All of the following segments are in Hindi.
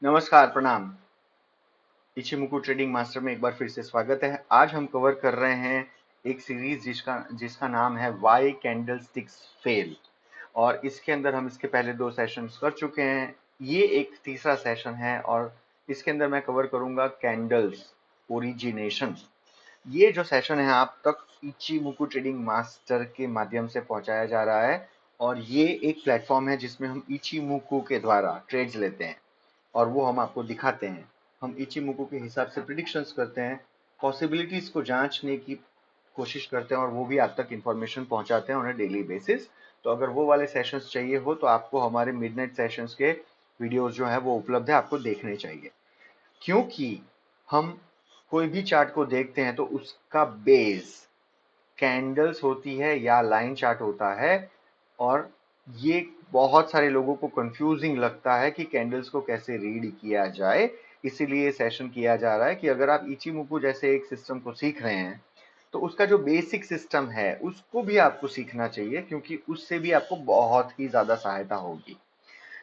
नमस्कार, प्रणाम। इचिमुकु ट्रेडिंग मास्टर में एक बार फिर से स्वागत है। आज हम कवर कर रहे हैं एक सीरीज जिसका जिसका नाम है वाई कैंडलस्टिक्स फेल। और इसके अंदर हम इसके पहले 2 सेशंस कर चुके हैं। ये एक तीसरा सेशन है और इसके अंदर मैं कवर करूंगा कैंडल्स ओरिजिनेशन। ये जो सेशन है आप तक इचिमुकु ट्रेडिंग मास्टर के माध्यम से पहुंचाया जा रहा है और ये एक प्लेटफॉर्म है जिसमें हम इचिमुकु के द्वारा ट्रेड्स लेते हैं और वो हम आपको दिखाते हैं। हम इचिमुकु के हिसाब से प्रिडिक्शंस करते हैं, पॉसिबिलिटीज को जांचने की कोशिश करते हैं और वो भी आप तक इंफॉर्मेशन पहुंचाते हैं ऑन अ डेली बेसिस। तो अगर वो वाले सेशंस चाहिए हो तो आपको हमारे मिडनाइट सेशंस के वीडियोस जो है वो उपलब्ध है, आपको देखने चाहिए। क्योंकि हम कोई भी चार्ट को देखते हैं तो उसका बेस कैंडल्स होती है या लाइन चार्ट होता है। और ये बहुत सारे लोगों को कंफ्यूजिंग लगता है कि कैंडल्स को कैसे रीड किया जाए। इसीलिए सेशन किया जा रहा है कि अगर आप इचिमुकु जैसे एक सिस्टम को सीख रहे हैं तो उसका जो बेसिक सिस्टम है उसको भी आपको सीखना चाहिए, क्योंकि उससे भी आपको बहुत ही ज्यादा सहायता होगी।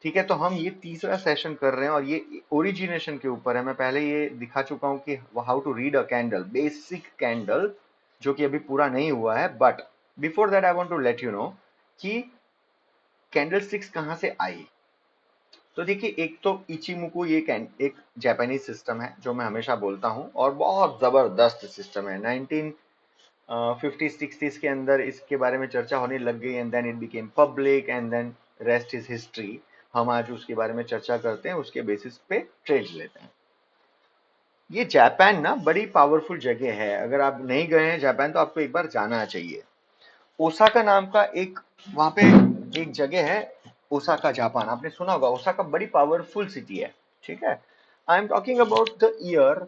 ठीक है, तो हम ये तीसरा सेशन कर रहे हैं और ये ओरिजिनेशन के ऊपर है। मैं पहले ये दिखा चुका हूं कि how to read a candle, basic candle, जो कि अभी पूरा नहीं हुआ है। But before that I want to let you know कि कैंडल स्टिक्स कहां से आई। तो देखिए, एक तो इचिमुकु ये एक जापानीज सिस्टम है जो मैं हमेशा बोलता हूं और बहुत जबरदस्त सिस्टम है। 1950 60s के अंदर इसके बारे में चर्चा होने लग गई and then it became public and then rest is history. हम आज उसके बारे में चर्चा करते हैं, उसके बेसिस पे ट्रेड्स लेते हैं। ये जापान ना बड़ी पावरफुल जगह है। अगर आप नहीं गए हैं जापान तो आपको एक बार जाना चाहिए। ओसाका नाम का एक वहां पे एक जगह है, ओसाका जापान। आपने सुना होगा, ओसाका बड़ी पावरफुल सिटी है। ठीक है, I am talking about the year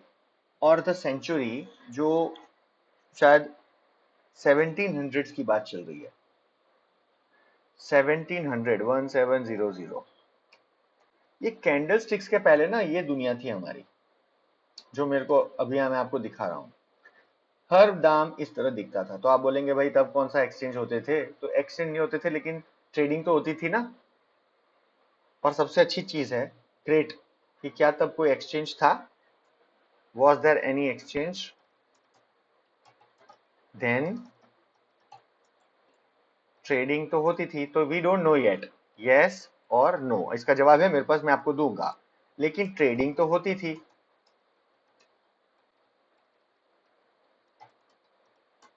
और द सेंचुरी जो शायद 1700 की बात चल रही है। 1700 1700। ये कैंडल स्टिक्स के पहले ना ये दुनिया थी हमारी, जो मेरे को अभी मैं आपको दिखा रहा हूँ। हर दाम इस तरह दिखता था। तो आप बोलेंगे भाई तब कौन सा एक्सचेंज होते थे? तो एक्सचेंज नहीं होते थे लेकिन ट्रेडिंग तो होती थी ना। और सबसे अच्छी चीज है ग्रेट कि क्या तब कोई एक्सचेंज था? Was there any exchange then? Trading तो होती थी। तो we don't know yet, yes और नो इसका जवाब है मेरे पास, मैं आपको दूंगा। लेकिन ट्रेडिंग तो होती थी।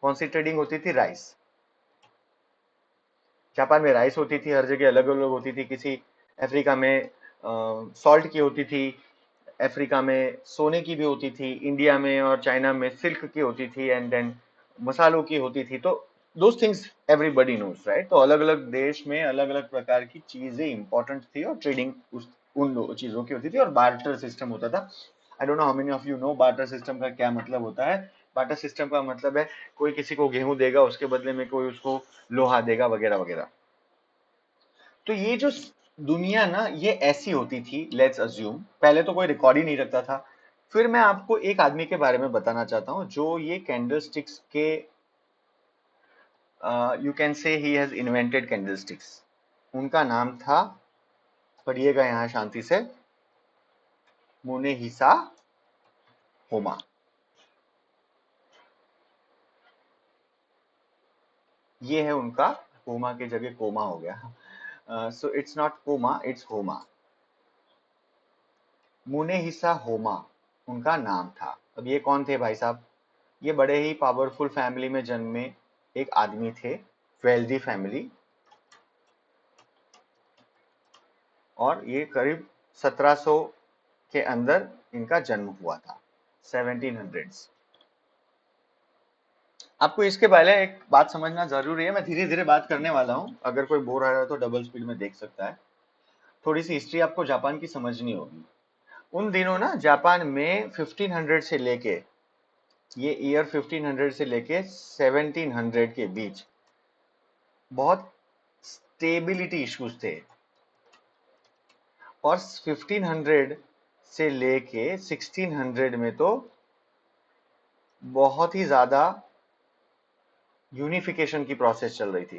कौन सी ट्रेडिंग होती थी? राइस। जापान में राइस होती थी, हर जगह अलग अलग होती थी। किसी अफ्रीका में सॉल्ट की होती थी, अफ्रीका में सोने की भी होती थी, इंडिया में और चाइना में सिल्क की होती थी एंड देन मसालों की होती थी। तो those things everybody knows, right? तो अलग अलग देश में अलग अलग प्रकार की चीजें इंपॉर्टेंट थी और ट्रेडिंग उन चीजों की होती थी और बार्टर सिस्टम होता था। I don't know how many of you know barter system का क्या मतलब होता है। बार्टर सिस्टम का मतलब है कोई किसी को गेहूं देगा, उसके बदले में कोई उसको लोहा देगा, वगैरह वगैरह। तो ये जो दुनिया ना ये ऐसी होती थी, लेट्स अज्यूम। पहले तो कोई रिकॉर्ड ही नहीं रखता था। फिर मैं आपको एक आदमी के बारे में बताना चाहता हूं जो ये कैंडल स्टिक्स के you can say he has invented candle sticks. उनका नाम था, पढ़िएगा यहां शांति से, मुनेहिसा होमा। ये है उनका, होमा की जगह कोमा हो गया। So it's not coma, it's Homma. Munehisa होमा उनका नाम था। अब ये कौन थे भाई साहब? ये बड़े ही पावरफुल फैमिली में जन्मे एक आदमी थे, वेल्दी फैमिली। और ये करीब 1700 के अंदर इनका जन्म हुआ था, 1700s। आपको इसके पहले एक बात समझना जरूरी है, मैं धीरे धीरे बात करने वाला हूं। अगर कोई बोर हो रहा है तो डबल स्पीड में देख सकता है। थोड़ी सी हिस्ट्री आपको जापान की समझनी होगी। उन दिनों ना जापान में 1500 से लेके, ये ईयर 1500 से लेके 1700 के बीच बहुत स्टेबिलिटी इश्यूज थे। और 1500 से लेके 1600 में तो बहुत ही ज्यादा यूनिफिकेशन की प्रोसेस चल रही थी।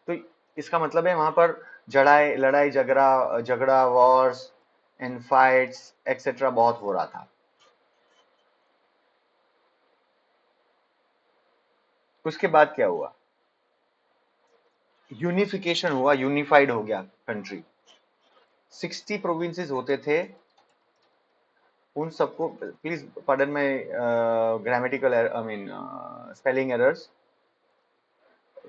तो इसका मतलब है वहां पर जड़ाई लड़ाई झगड़ा झगड़ा वॉर्स एंड फाइट्स एक्सेट्रा बहुत हो रहा था। उसके बाद क्या हुआ? यूनिफिकेशन हुआ, यूनिफाइड हो गया कंट्री। 60 प्रोविंसेस होते थे, उन सबको, please pardon my grammatical I mean spelling errors,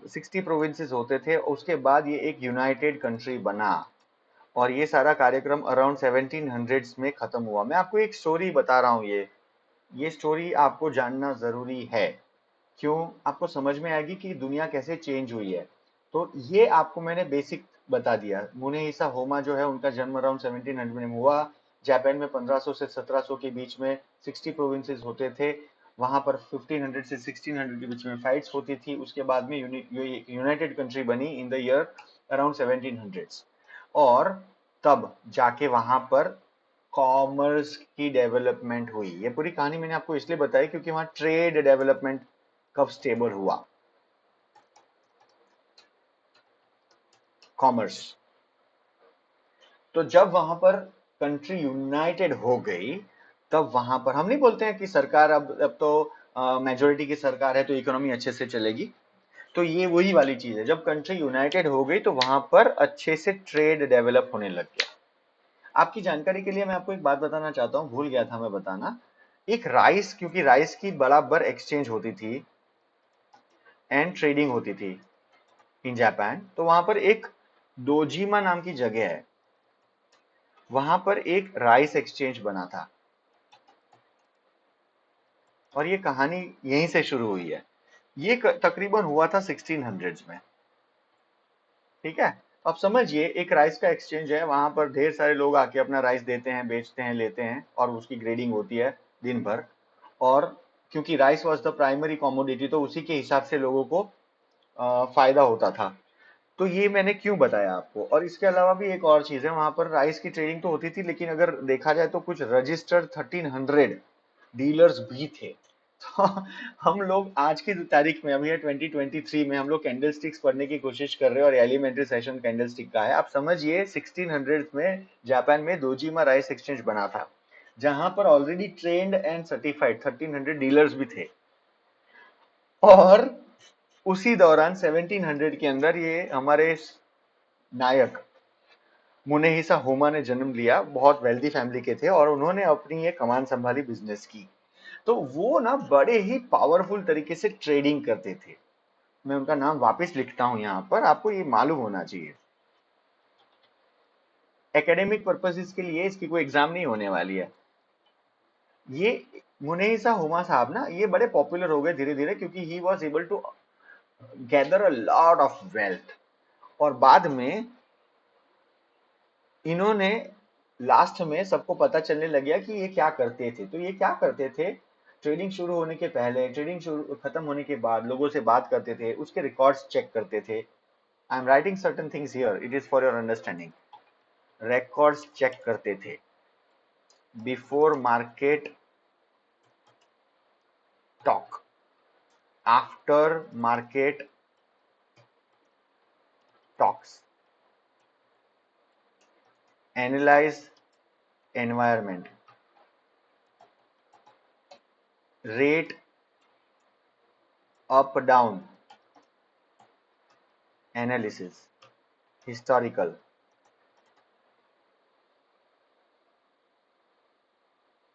60 provinces होते थे। उसके बाद ये एक यूनाइटेड कंट्री बना और ये सारा कार्यक्रम अराउंड 1700s में खत्म हुआ। मैं आपको एक स्टोरी बता रहा हूँ, ये स्टोरी आपको जानना जरूरी है। क्यों? आपको समझ में आएगी कि दुनिया कैसे चेंज हुई है। तो ये आपको मैंने बेसिक बता दिया। मुनेहिसा होमा जो है उनका जन्म अराउंड 1700 में हुआ। जापान में 1500 से 1700 के बीच में 60 प्रोविंसेस होते थे। वहां पर 1500 से 1600 के बीच में फाइट्स होती थी। उसके बाद में यूनाइटेड कंट्री बनी इन द ईयर अराउंड 1700। और तब जाके वहां पर कॉमर्स की डेवलपमेंट हुई। ये पूरी कहानी मैंने आपको इसलिए बताई क्योंकि वहां ट्रेड डेवलपमेंट कब स्टेबल हुआ, कॉमर्स। तो जब वहां पर कंट्री यूनाइटेड हो गई, तब वहां पर हम नहीं बोलते हैं कि सरकार अब तो मेजोरिटी की सरकार है तो इकोनॉमी अच्छे से चलेगी। तो ये वही वाली चीज है, जब कंट्री यूनाइटेड हो गई तो वहां पर अच्छे से ट्रेड डेवलप होने लग गया। आपकी जानकारी के लिए मैं आपको एक बात बताना चाहता हूँ, भूल गया था मैं बताना। एक राइस, क्योंकि राइस की बराबर एक्सचेंज होती थी एंड ट्रेडिंग होती थी इन जापान, तो वहां पर एक दोजीमा नाम की जगह है, वहां पर एक राइस एक्सचेंज बना था। और ये कहानी यहीं से शुरू हुई है। ये तकरीबन हुआ था 1600s में। ठीक है, अब समझिए एक राइस का एक्सचेंज है, वहां पर ढेर सारे लोग आके अपना राइस देते हैं, बेचते हैं, लेते हैं, और उसकी ग्रेडिंग होती है दिन भर। और क्योंकि rice was the primary commodity, तो उसी के हिसाब से लोगों को फायदा होता था। तो ये मैंने क्यों बताया आपको। और इसके अलावा भी एक और चीज है, वहां पर राइस की ट्रेडिंग तो होती थी, लेकिन अगर देखा जाए तो कुछ रजिस्टर्ड 1300 डीलर्स भी थे। तो हम लोग आज की तारीख में, अभी 2023 में, हम लोग कैंडल स्टिक्स पढ़ने की कोशिश कर रहे हैं और एलिमेंट्री सेशन कैंडल स्टिक का है। आप समझिए 1600 में जापान में दोजिमा राइस एक्सचेंज बना था, जहां पर already trend and certified 1300 dealers भी थे। और उसी दौरान 1700 के अंदर ये हमारे नायक मुनेहिसा होमा ने जन्म लिया। बहुत वेल्दी फैमिली के थे और उन्होंने अपनी ये कमान संभाली बिजनेस की। तो वो ना बड़े ही पावरफुल तरीके से ट्रेडिंग करते थे। मैं उनका नाम वापस लिखता हूं यहां पर, आपको ये मालूम होना चाहिए। एकेडमिक पर्पसेस के लिए इसकी कोई एग्जाम नहीं होने वाली है। ये मुनेहिसा होमा साहब ना, ये बड़े पॉपुलर हो गए धीरे धीरे, क्योंकि he was able to gather a lot of wealth. और बाद में इन्होंने, लास्ट में सबको पता चलने लग गया कि ये क्या करते थे। तो ये क्या करते थे, ट्रेडिंग शुरू होने के पहले, ट्रेडिंग शुरू खत्म होने के बाद लोगों से बात करते थे, उसके रिकॉर्ड्स चेक करते थे। I am writing certain things here, it is for your understanding. Records check करते थे before market talk, after market talks, analyse environment, rate up down analysis, historical.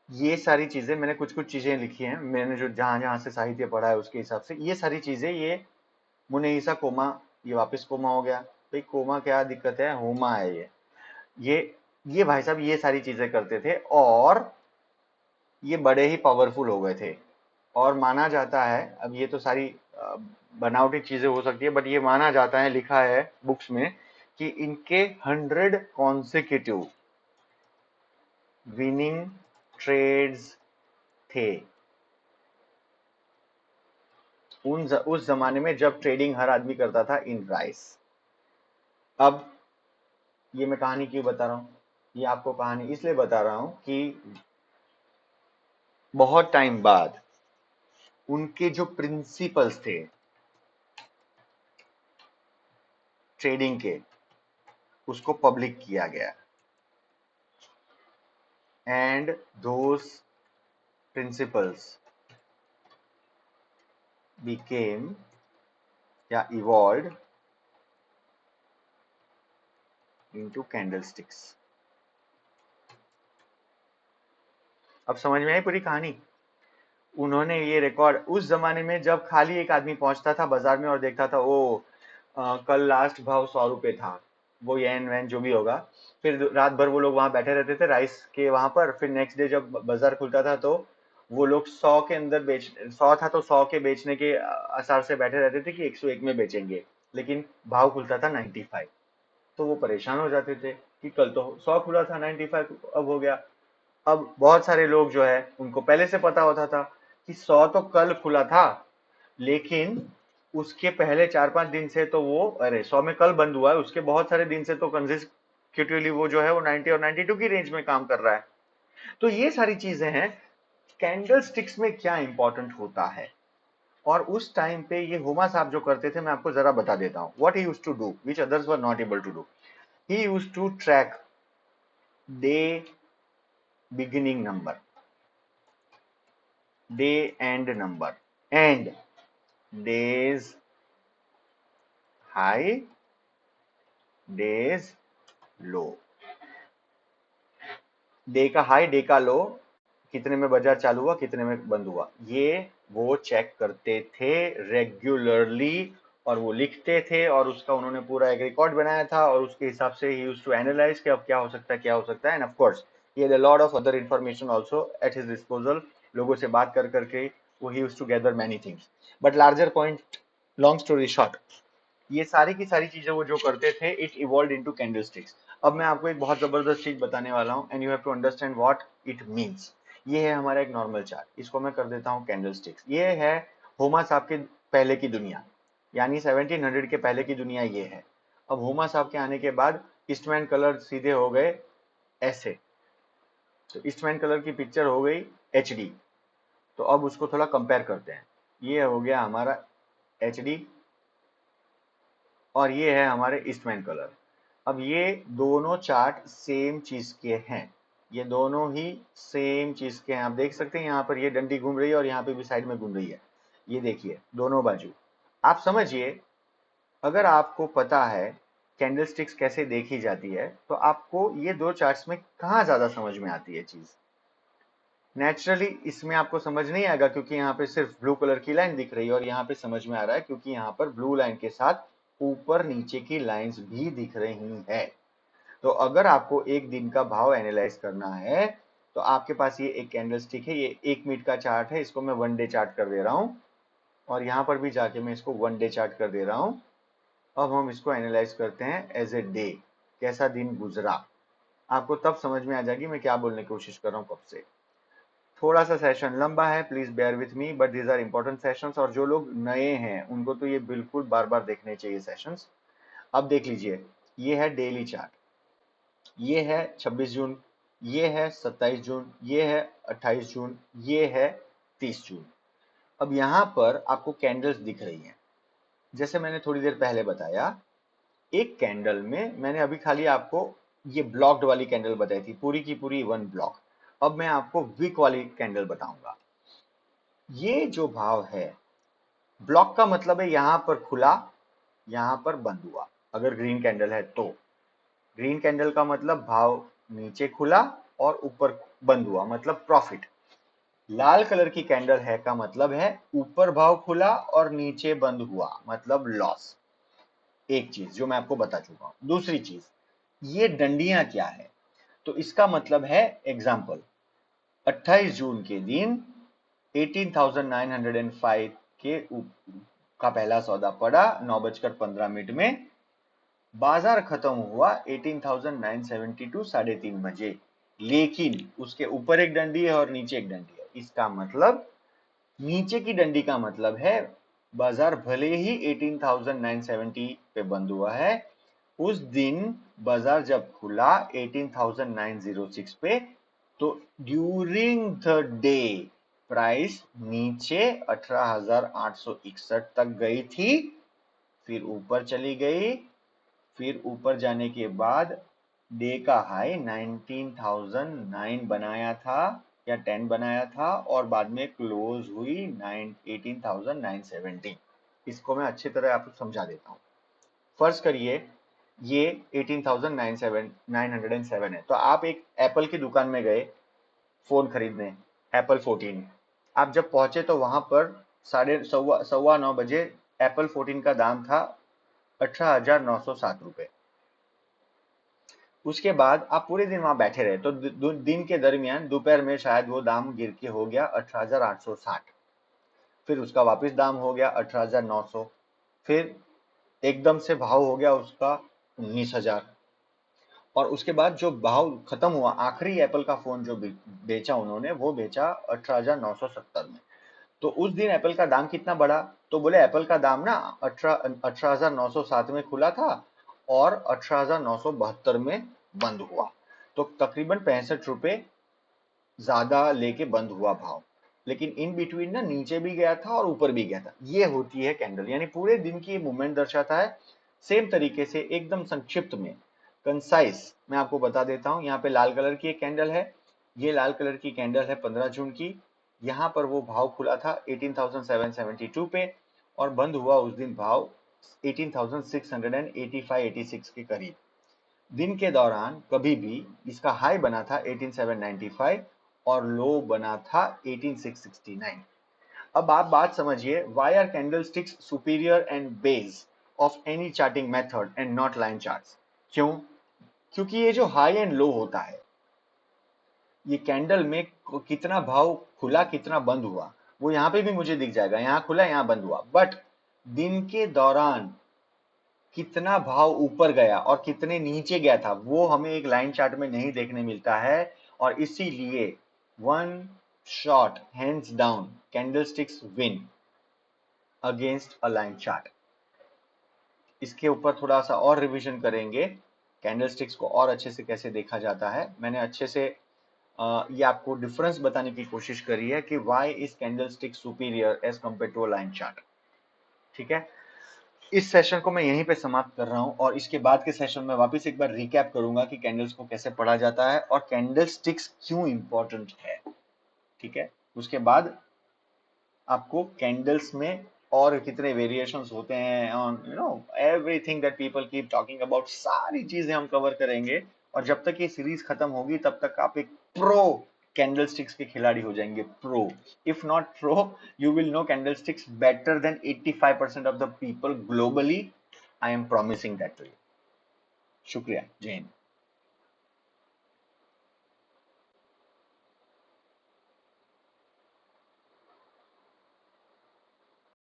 ये सारी चीजें मैंने, कुछ कुछ चीजें लिखी हैं मैंने, जो जहां जहां से साहित्य पढ़ा है उसके हिसाब से ये सारी चीजें। ये मुनेहिसा कोमा, ये वापस कोमा हो गया। भाई कोमा क्या दिक्कत है, होमा है ये ये भाई साहब ये सारी चीजें करते थे और ये बड़े ही पावरफुल हो गए थे। और माना जाता है, अब ये तो सारी बनावटी चीजें हो सकती है, बट ये माना जाता है, लिखा है बुक्स में, कि इनके 100 कॉन्सिक्यूटिव विनिंग ट्रेड्स थे उस जमाने में, जब ट्रेडिंग हर आदमी करता था इन राइस। अब ये मैं कहानी क्यों बता रहा हूँ, ये आपको कहानी इसलिए बता रहा हूँ कि बहुत टाइम बाद उनके जो प्रिंसिपल्स थे ट्रेडिंग के, उसको पब्लिक किया गया। and those principles became या evolved into candlesticks. अब समझ में आई पूरी कहानी? उन्होंने ये रिकॉर्ड उस जमाने में जब खाली एक आदमी पहुंचता था बाजार में और देखता था ओ कल लास्ट भाव 100 रुपए था, वो येन वैन जो भी होगा, फिर रात भर वो लोग वहां बैठे रहते थे राइस के वहां पर, फिर नेक्स्ट डे जब बाजार खुलता था तो वो लोग 100 के अंदर 100 था तो 100 के बेचने के आसार से बैठे रहते थे कि 101 में बेचेंगे, लेकिन भाव खुलता था 95। तो वो परेशान हो जाते थे कि कल तो 100 खुला था, 95 अब हो गया। अब बहुत सारे लोग जो है उनको पहले से पता होता था कि 100 तो कल खुला था, लेकिन उसके पहले 4-5 दिन से तो वो, अरे 100 में कल बंद हुआ है, उसके बहुत सारे दिन से तो कंसेक्यूटिवली वो जो है वो 90 और 92 की रेंज में काम कर रहा है। तो ये सारी चीजें हैं। कैंडल स्टिक्स में क्या इंपॉर्टेंट होता है, और उस टाइम पे ये हुमा साहब जो करते थे मैं आपको जरा बता देता हूं what he used to do which others were not able to do. He used to track day beginning number, day end number, and days high, days low। Day का हाई, डे का लो, कितने में बाजार चालू हुआ, कितने में बंद हुआ, ये वो चेक करते थे रेगुलरली, और वो लिखते थे, और उसका उन्होंने पूरा एक रिकॉर्ड बनाया था, और उसके हिसाब से ही यूज्ड टू एनालाइज कि अब क्या हो सकता है, क्या हो सकता है। End of course he had a lot of other information also at his disposal। लोगों से बात कर करके वो he used to gather many things। but larger point, long story short, ये सारी की सारी चीजें वो जो करते थे इट इवॉल्व इनटू कैंडलस्टिक्स। अब मैं आपको एक बहुत जबरदस्त चीज बताने वाला हूं and you have to understand what it means. ये है हमारा एक नॉर्मल चार्ट, इसको मैं कर देता हूं कैंडलस्टिक्स। ये है होमा साहब के पहले की दुनिया, यानी 1700 के पहले की दुनिया ये है। अब होमा साहब के आने के बाद ईस्टमैन कलर सीधे हो गए ऐसे, तो ईस्टमैन कलर की पिक्चर हो गई एचडी। तो अब उसको थोड़ा कंपेयर करते हैं। ये हो गया हमारा एचडी और ये है हमारे ईस्टमैन कलर। अब ये दोनों चार्ट सेम चीज के हैं, ये दोनों ही सेम चीज के हैं। आप देख सकते हैं यहाँ पर ये डंडी घूम रही है और यहाँ पे भी साइड में घूम रही है। ये देखिए दोनों बाजू। आप समझिए, अगर आपको पता है कैंडलस्टिक्स कैसे देखी जाती है तो आपको ये दो चार्ट्स में कहाँ ज्यादा समझ में आती है चीज। नेचुरली इसमें आपको समझ नहीं आएगा क्योंकि यहाँ पे सिर्फ ब्लू कलर की लाइन दिख रही है, और यहाँ पे समझ में आ रहा है क्योंकि यहाँ पर ब्लू लाइन के साथ ऊपर नीचे की लाइंस भी दिख रही है। तो अगर आपको एक दिन का भाव एनालाइज करना है तो आपके पास ये एक कैंडलस्टिक है, ये 1 मिनट का चार्ट है, इसको मैं 1 डे चार्ट कर दे रहा हूं, और यहाँ पर भी जाके मैं इसको 1 डे चार्ट कर दे रहा हूं। अब हम इसको एनालाइज करते हैं एज ए डे, कैसा दिन गुजरा। आपको तब समझ में आ जाएगी मैं क्या बोलने की कोशिश कर रहा हूँ कब से। थोड़ा सा सेशन लंबा है, please bear with me, but these are important sessions, और जो लोग नए हैं उनको तो ये बिल्कुल बार बार देखने चाहिए सेशंस। अब देख लीजिए, ये है डेली चार्ट, ये है 26 जून, ये है 27 जून, ये है 28 जून, ये है 30 जून। अब यहां पर आपको कैंडल्स दिख रही हैं, जैसे मैंने थोड़ी देर पहले बताया। एक कैंडल में मैंने अभी खाली आपको ये ब्लॉक्ड वाली कैंडल बताई थी, पूरी की पूरी 1 ब्लॉक। अब मैं आपको वीक वाली कैंडल बताऊंगा। ये जो भाव है, ब्लॉक का मतलब है यहां पर खुला, यहां पर बंद हुआ। अगर ग्रीन कैंडल है तो ग्रीन कैंडल का मतलब भाव नीचे खुला और ऊपर बंद हुआ, मतलब प्रॉफिट। लाल कलर की कैंडल है का मतलब है ऊपर भाव खुला और नीचे बंद हुआ, मतलब लॉस। एक चीज जो मैं आपको बता चुका हूं। दूसरी चीज, ये डंडियां क्या है, तो इसका मतलब है एग्जाम्पल 28 जून के दिन 18,905 के का पहला सौदा पड़ा 9:15 में, बाजार खत्म हुआ 18,972 3:30 लेकिन उसके ऊपर एक डंडी है और नीचे एक डंडी है। इसका मतलब नीचे की डंडी का मतलब है बाजार भले ही 18,970 पे बंद हुआ है, उस दिन बाजार जब खुला 18,906 पे, तो ड्यूरिंग द डे प्राइस नीचे 18,861 तक गई थी, फिर ऊपर चली गई, फिर ऊपर जाने के बाद डे का हाई 19,009 बनाया था या 10 बनाया था और बाद में क्लोज हुई 18,970। इसको मैं अच्छी तरह आपको समझा देता हूँ। फर्ज करिए ये 18,907 है, तो आप एक एप्पल की दुकान में गए फोन खरीदने, एप्पल 14। आप जब पहुंचे तो वहां पर साढ़े सवा 9 बजे एप्पल 14 का दाम था 18,907 रुपए। उसके बाद आप पूरे दिन वहां बैठे रहे तो दिन के दरमियान दोपहर में शायद वो दाम गिर के हो गया 18,860। फिर उसका वापस दाम हो गया 18,900। फिर एकदम से भाव हो गया उसका 19,000। और उसके बाद जो भाव खत्म हुआ, आखिरी एप्पल का फोन जो बेचा उन्होंने, वो बेचा 18,970 में। तो उस दिन एप्पल का दाम कितना बढ़ा? तो बोले एप्पल का दाम ना 18,907 में खुला था और 18,972 में बंद हुआ। तो तकरीबन 65 रुपए ज्यादा लेके बंद हुआ भाव। लेकिन इन बिटवीन ना नीचे भी गया था और ऊपर भी गया था। ये होती है कैंडल, यानी पूरे दिन की मूवमेंट दर्शाता है। सेम तरीके से एकदम संक्षिप्त में, कंसाइज मैं आपको बता देता हूं। यहाँ पे लाल कलर की एक कैंडल है, ये लाल कलर की कैंडल है 15 जून की। यहाँ पर वो भाव खुला था 18,772 पे और बंद हुआ उस दिन भाव 18,685-86 के करीब। दिन के दौरान कभी भी इसका हाई बना था 18,795 और लो बना था 18,669। अब आप बात समझिए, why are candlesticks superior and base of any charting method and not line charts? क्यों? क्योंकि ये जो हाई एंड लो होता है, ये कैंडल में कितना भाव खुला कितना बंद हुआ वो यहाँ पे भी मुझे दिख जाएगा। यहाँ खुला यहाँ बंद हुआ, बट दिन के दौरान कितना भाव ऊपर गया और कितने नीचे गया था वो हमें एक लाइन चार्ट में नहीं देखने मिलता है। और इसीलिए one shot hands down candlesticks win against a line chart. इसके ऊपर थोड़ा सा और रिवीजन करेंगे, कैंडलस्टिक्स को और अच्छे से कैसे देखा जाता है। मैंने अच्छे से ये आपको डिफरेंस बताने की कोशिश करी है कि why is candlestick superior as compare to a line chart. ठीक है, इस सेशन को मैं यहीं पे समाप्त कर रहा हूं और इसके बाद के सेशन में वापस एक बार रिकैप करूंगा कि कैंडल्स को कैसे पढ़ा जाता है और कैंडल स्टिक्स क्यों इंपॉर्टेंट है। ठीक है, उसके बाद आपको कैंडल्स में और कितने वेरिएशंस होते हैं, on everything that people keep talking about, सारी चीजें हम कवर करेंगे। और जब तक ये सीरीज खत्म होगी तब तक आप एक प्रो कैंडलस्टिक्स के खिलाड़ी हो जाएंगे। Pro, if not pro, you will know candlesticks better than 85% of the people globally. I am promising that to you. शुक्रिया, जय हिंद।